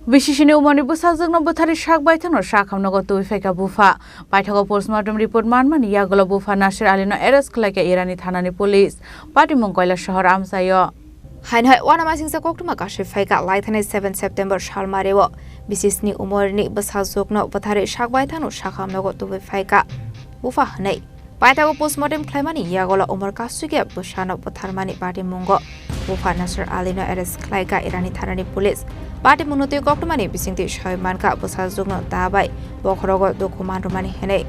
Bisisni Umarni Bwsajwkno Bwtharwi Sak Baithangno Sakham Nogo Tubui Phaikha Bupha Paithango Post-Mortemni report Manmani Yakulo Bupha Nessar arrest Khlaikha Irani Thanani police Patimung Kailashahar Amchaio Hainhai wanamajing sa koktuma kashi Phaikha Laithane 7 September Shalmarewo Bisisni Umarni Bwsajwkno Bwtharwi Sak Baithangno Sakham Nogo Tubui Phaikha Bupha hanai Paithango Post-Mortem Khlaimani Yakulo Umar Kasuge Bwsajwkno Bwtharwi Patimung Bupha Nessar arrest Khlaikha Irani Thanani police Patimung note koktumani bisingti shoymanka Bwsajwkno dabai bokhrogo dokumantumani henai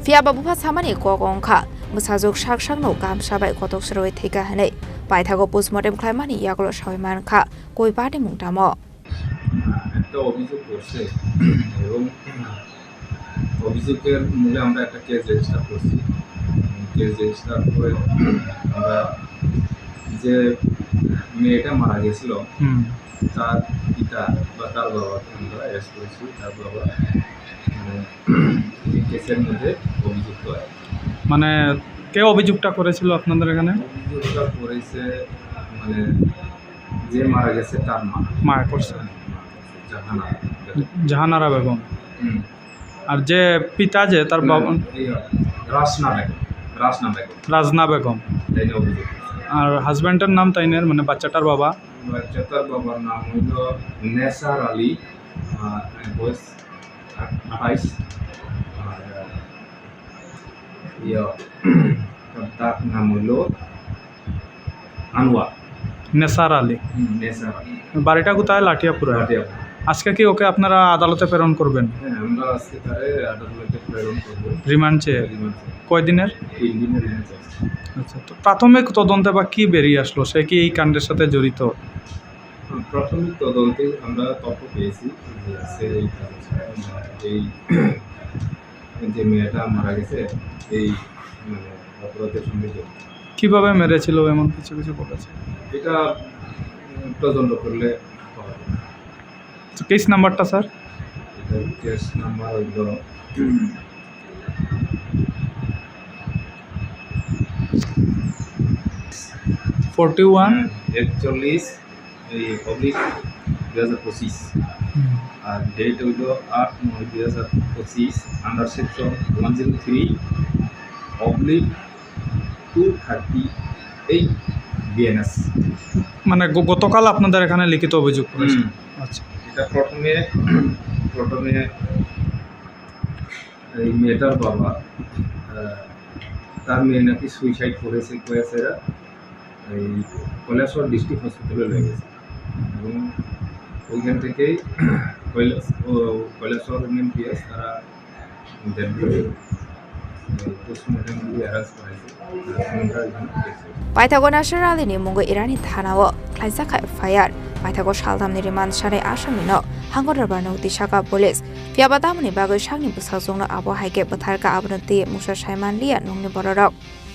Fiaba Bupha samani kokongkha Bwsajwk Sakham gamsabai kotoksroi thika henai Paithango Post-Mortem Khlaimani Yakulo shoymanka koi Patimung tamo একটা অভিযোগ করছে এবং অভিযোগের মূলে আমরা একটা case register করছি case register করে আমরা যে মেয়েটা মারা গেছিল তার পিতা বা তার বাবাকে আমরা অ্যারেস্ট করেছি তার বাবা এই কেসের মধ্যে অভিযুক্ত হয় মানে কে অভিযোগটা করেছিল আপনাদের এখানে অভিযোগটা করেছে মানে যে মারা গেছে তার মা করছে জাহানারা বেগম আর যে পিতা যে তার বাবা রাজনা বেগম আর হাজব্যান্ডের নাম তাইনের মানে বাচ্চাটার বাবার নাম হইল নেসার আলী বয়স 28 আর তার নাম হইল আনোয়ার নেসার আলী বাড়িটা কোথায় লাঠিয়াপুরা আজকে কি ওকে আপনারা আদালতে প্রেরণ করবেন হ্যাঁ আমরা আজকে তারে আদালতে প্রেরণ করব রিমান্ড চেয়ে কয়দিনের 3 দিনের রিমান্ড আচ্ছা তো প্রাথমিক তদন্তে বা কি বেরিয়ে আসলো সে কি এই কাণ্ডের সাথে জড়িত প্রাথমিক তদন্তে আমরা তথ্য পেয়েছি যে সে এই যে মেয়েটা মারা গেছে এই মানে অপরাধের সঙ্গে জড়িত কিভাবে মেরেছিল এমন কিছু কিছু বলেছে এটা তদন্ত করলে কেস নাম্বারটা স্যার এটা কেস নাম্বার হইল 41 এই পাবলিক 2025 আর ডেট হইল 8/9/2025 আন্ডার সেকশন 103/238 বিএনএস মানে গতকাল আপনাদের এখানে লিখিত অভিযোগ করেছে আচ্ছা এটা প্রথমে এই মেয়েটার বাবা তার মেয়ে নাকি সুইসাইড করেছে কয়েছেরা এই কৈলাসহর ডিস্ট্রিক্ট হসপিটালে নিয়ে গেছে এবং ওইখান থেকেই কৈলাসহর এমপিএস তারা Post-Mortemni arrest করেছে Paithango Nessar ni mungo Irani Thanao Khlaikha FIR Paithango Shaldamni remand sharai asamino hangodarbarno tisaka police Fiaba damni bagoi sakni Bwsajwkno abo haike Bwtharka abnoti musa saimanlia nungni bororok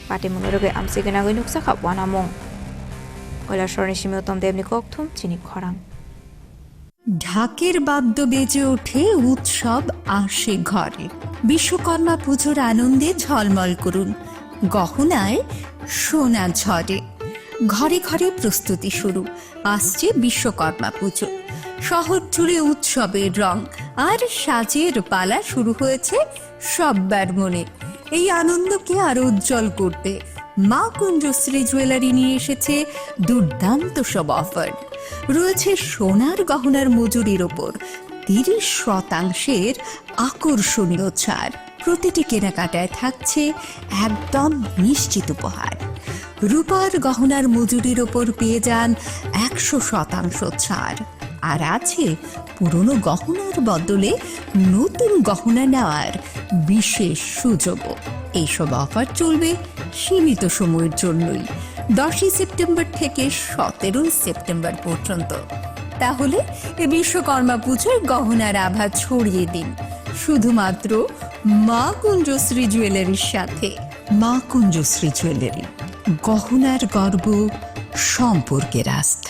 Patimung roge amsigenagoi nuksaka wanamung Kailashahar Shimiutom Devni kokthum Chini Khorang ঢাকের বাদ্য বেজে ওঠে উৎসব আসে ঘরে বিশ্বকর্মা পুজোর আনন্দে ঝলমল করুন গহনায় সোনা ঝরে ঘরে ঘরে প্রস্তুতি শুরু আসছে বিশ্বকর্মা পুজো শহর জুড়ে উৎসবের রং আর সাজের পালা শুরু হয়েছে সবার মনে এই আনন্দকে আরো উজ্জ্বল করতে মা কুঞ্জশ্রী জুয়েলারি নিয়ে এসেছে দুর্দান্ত সব অফার রয়েছে সোনার গহনার মজুরির ওপর 30% আকর্ষণীয় ছাড় প্রতিটি কেনাকাটায় থাকছে একদম নিশ্চিত উপহার রূপার গহনার মজুরির ওপর পেয়ে যান 100% ছাড় আর আছে পুরনো গহনার বদলে নতুন গহনা নেওয়ার বিশেষ সুযোগও এইসব অফার চলবে সীমিত সময়ের জন্যই 10 সেপ্টেম্বর থেকে 17 সেপ্টেম্বর পর্যন্ত তাহলে এই বিশ্বকর্মা পুজোয় গহনার আভা ছড়িয়ে দিন শুধুমাত্র মা কুঞ্জশ্রী জুয়েলারির সাথে মা কুঞ্জশ্রী জুয়েলারি গহনার গর্ব সম্পর্কের আস্থা